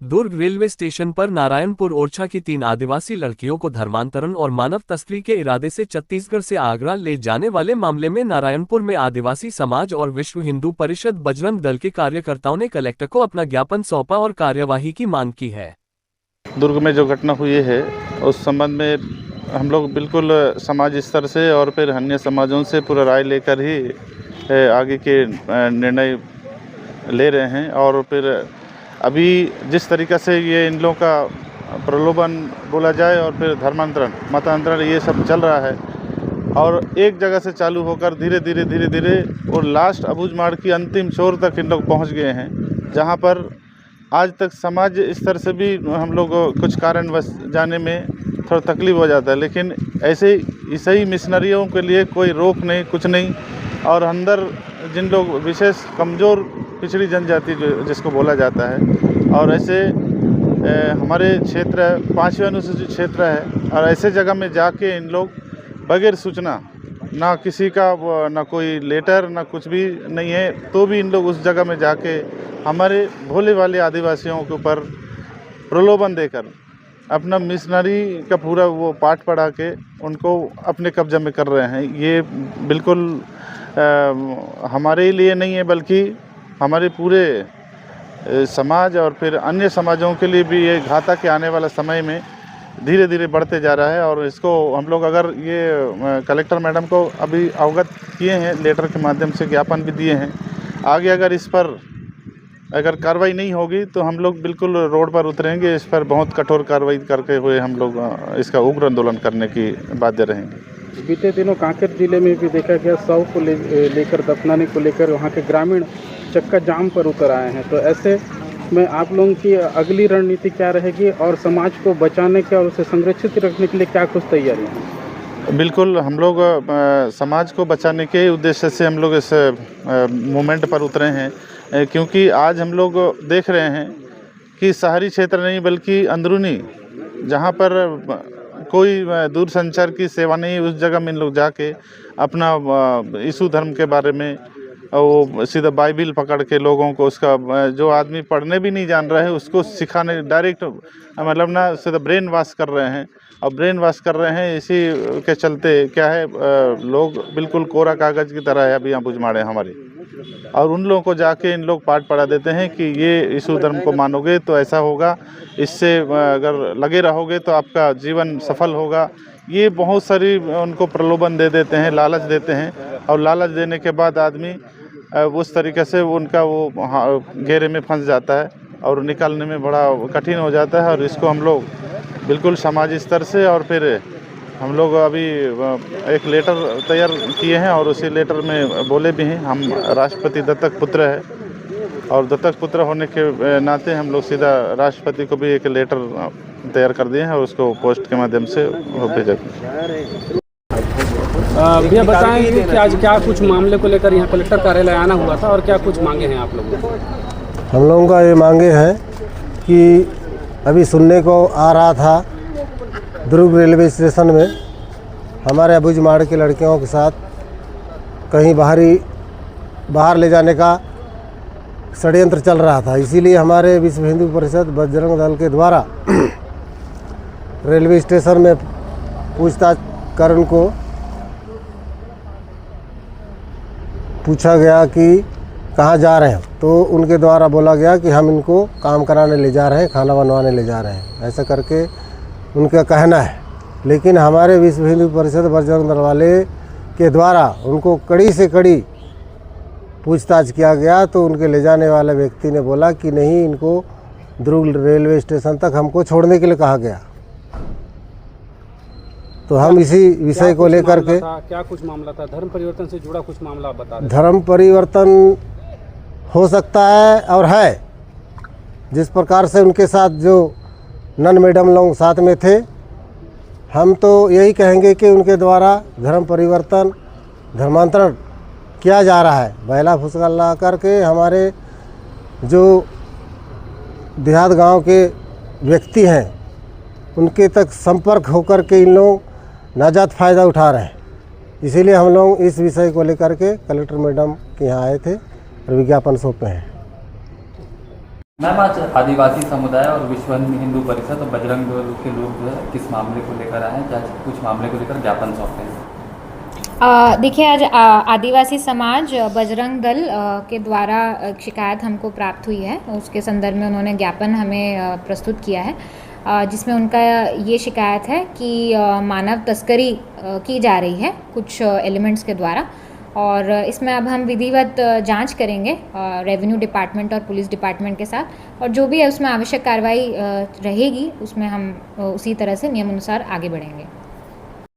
दुर्ग railway station पर नारायणपुर ओरछा की 3 आदिवासी लड़कियों को धर्मांतरण और मानव तस्करी के इरादे से छत्तीसगढ़ से आगरा ले जाने वाले मामले में नारायणपुर में आदिवासी समाज और विश्व हिंदू परिषद बजरंग दल के कार्यकर्ताओं ने कलेक्टर को अपना ज्ञापन सौंपा और कार्यवाही की मांग की है। दुर्ग में जो घटना हुई है उस संबंध में हम लोग बिल्कुल समाज स्तर से और फिर अन्य समाजों से पूरा राय लेकर ही आगे के निर्णय ले रहे हैं। और फिर अभी जिस तरीक़ा से ये इन लोगों का प्रलोभन बोला जाए और फिर धर्मांतरण मतांतरण ये सब चल रहा है और एक जगह से चालू होकर धीरे धीरे और लास्ट अबूझमाड़ की अंतिम छोर तक इन लोग पहुँच गए हैं, जहाँ पर आज तक समाज स्तर से भी हम लोग कुछ कारणवश जाने में थोड़ा तकलीफ हो जाता है, लेकिन ऐसे ईसाई मिशनरियों के लिए कोई रोक नहीं, कुछ नहीं। और अंदर जिन लोग विशेष कमज़ोर पिछड़ी जनजाति जो जिसको बोला जाता है और ऐसे हमारे क्षेत्र 5वें अनुसूचित क्षेत्र है और ऐसे जगह में जाके इन लोग बगैर सूचना ना किसी का ना कोई लेटर ना कुछ भी नहीं है, तो भी इन लोग उस जगह में जाके हमारे भोले वाले आदिवासियों के ऊपर प्रलोभन देकर अपना मिशनरी का पूरा वो पाठ पढ़ा के उनको अपने कब्जा में कर रहे हैं। ये बिल्कुल हमारे लिए नहीं है, बल्कि हमारे पूरे समाज और फिर अन्य समाजों के लिए भी ये घातक के आने वाला समय में धीरे धीरे बढ़ते जा रहा है। और इसको हम लोग अगर ये कलेक्टर मैडम को अभी अवगत किए हैं, लेटर के माध्यम से ज्ञापन भी दिए हैं। आगे अगर इस पर अगर कार्रवाई नहीं होगी तो हम लोग बिल्कुल रोड पर उतरेंगे, इस पर बहुत कठोर कार्रवाई करके हुए हम लोग इसका उग्र आंदोलन करने की बाध्य रहेंगे। बीते दिनों कांकेर जिले में भी देखा गया, शव को लेकर दफनाने को लेकर वहाँ के ग्रामीण चक्का जाम पर उतर आए हैं। तो ऐसे में आप लोगों की अगली रणनीति क्या रहेगी और समाज को बचाने के और उसे संरक्षित रखने के लिए क्या कुछ तैयारियाँ हैं? बिल्कुल हम लोग समाज को बचाने के उद्देश्य से हम लोग इस मूवमेंट पर उतरे हैं, क्योंकि आज हम लोग देख रहे हैं कि शहरी क्षेत्र नहीं बल्कि अंदरूनी जहाँ पर कोई दूरसंचार की सेवा नहीं, उस जगह में इन लोग जाके अपना यीशु धर्म के बारे में वो सीधा बाइबिल पकड़ के लोगों को, उसका जो आदमी पढ़ने भी नहीं जान रहा है उसको सिखाने डायरेक्ट मतलब ना सीधा ब्रेन वॉश कर रहे हैं। और ब्रेन वॉश कर रहे हैं, इसी के चलते क्या है लोग बिल्कुल कोरा कागज़ की तरह है अभी यहाँ बुझमाड़े हमारे। और उन लोगों को जाके इन लोग पाठ पढ़ा देते हैं कि ये यीशु धर्म को मानोगे तो ऐसा होगा, इससे अगर लगे रहोगे तो आपका जीवन सफल होगा। ये बहुत सारी उनको प्रलोभन दे देते हैं, लालच देते हैं और लालच देने के बाद आदमी उस तरीके से उनका वो घेरे में फंस जाता है और निकालने में बड़ा कठिन हो जाता है। और इसको हम लोग बिल्कुल समाज स्तर से और फिर हम लोग अभी एक लेटर तैयार किए हैं और उसी लेटर में बोले भी हैं हम राष्ट्रपति दत्तक पुत्र है और दत्तक पुत्र होने के नाते हम लोग सीधा राष्ट्रपति को भी एक लेटर तैयार कर दिए हैं और उसको पोस्ट के माध्यम से भेजा। भैया बताएंगे कि आज क्या कुछ मामले को लेकर यहाँ कलेक्टर कार्यालय आना हुआ था और क्या कुछ मांगे हैं आप लोगों को? हम लोगों का ये मांगे हैं कि अभी सुनने को आ रहा था दुर्ग रेलवे स्टेशन में हमारे अबूझमाड़ की लड़कियों के साथ कहीं बाहर ले जाने का षड्यंत्र चल रहा था। इसीलिए हमारे विश्व हिंदू परिषद बजरंग दल के द्वारा रेलवे स्टेशन में पूछताछ कर उनको पूछा गया कि कहाँ जा रहे हैं, तो उनके द्वारा बोला गया कि हम इनको काम कराने ले जा रहे हैं, खाना बनवाने ले जा रहे हैं, ऐसा करके उनका कहना है। लेकिन हमारे विश्व हिंदू परिषद बजरंग दल वाले के द्वारा उनको कड़ी से कड़ी पूछताछ किया गया तो उनके ले जाने वाले व्यक्ति ने बोला कि नहीं, इनको दुर्ग रेलवे स्टेशन तक हमको छोड़ने के लिए कहा गया। तो हम इसी विषय को लेकर के क्या कुछ मामला था? धर्म परिवर्तन से जुड़ा कुछ मामला आप बता रहे? धर्म परिवर्तन हो सकता है और है। जिस प्रकार से उनके साथ जो नन मैडम लोग साथ में थे, हम तो यही कहेंगे कि उनके द्वारा धर्म परिवर्तन धर्मांतरण किया जा रहा है। बैला फुसला करके हमारे जो देहात गांव के व्यक्ति हैं उनके तक संपर्क होकर के इन लोग नाजायज़ फ़ायदा उठा रहे हैं। इसीलिए हम लोग इस विषय को लेकर के कलेक्टर मैडम के यहाँ आए थे और विज्ञापन सौंपे हैं। मैम, आज आदिवासी समुदाय और विश्व हिंदू परिषद और बजरंग दल के लोग जो है किस मामले को लेकर आए हैं, क्या कुछ मामले को लेकर ज्ञापन सौंपे हैं? देखिए, आज आदिवासी समाज बजरंग दल के द्वारा एक शिकायत हमको प्राप्त हुई है। उसके संदर्भ में उन्होंने ज्ञापन हमें प्रस्तुत किया है, जिसमें उनका ये शिकायत है कि मानव तस्करी की जा रही है कुछ एलिमेंट्स के द्वारा, और इसमें अब हम विधिवत जांच करेंगे रेवेन्यू डिपार्टमेंट और पुलिस डिपार्टमेंट के साथ, और जो भी है उसमें आवश्यक कार्रवाई रहेगी उसमें हम उसी तरह से नियमानुसार आगे बढ़ेंगे।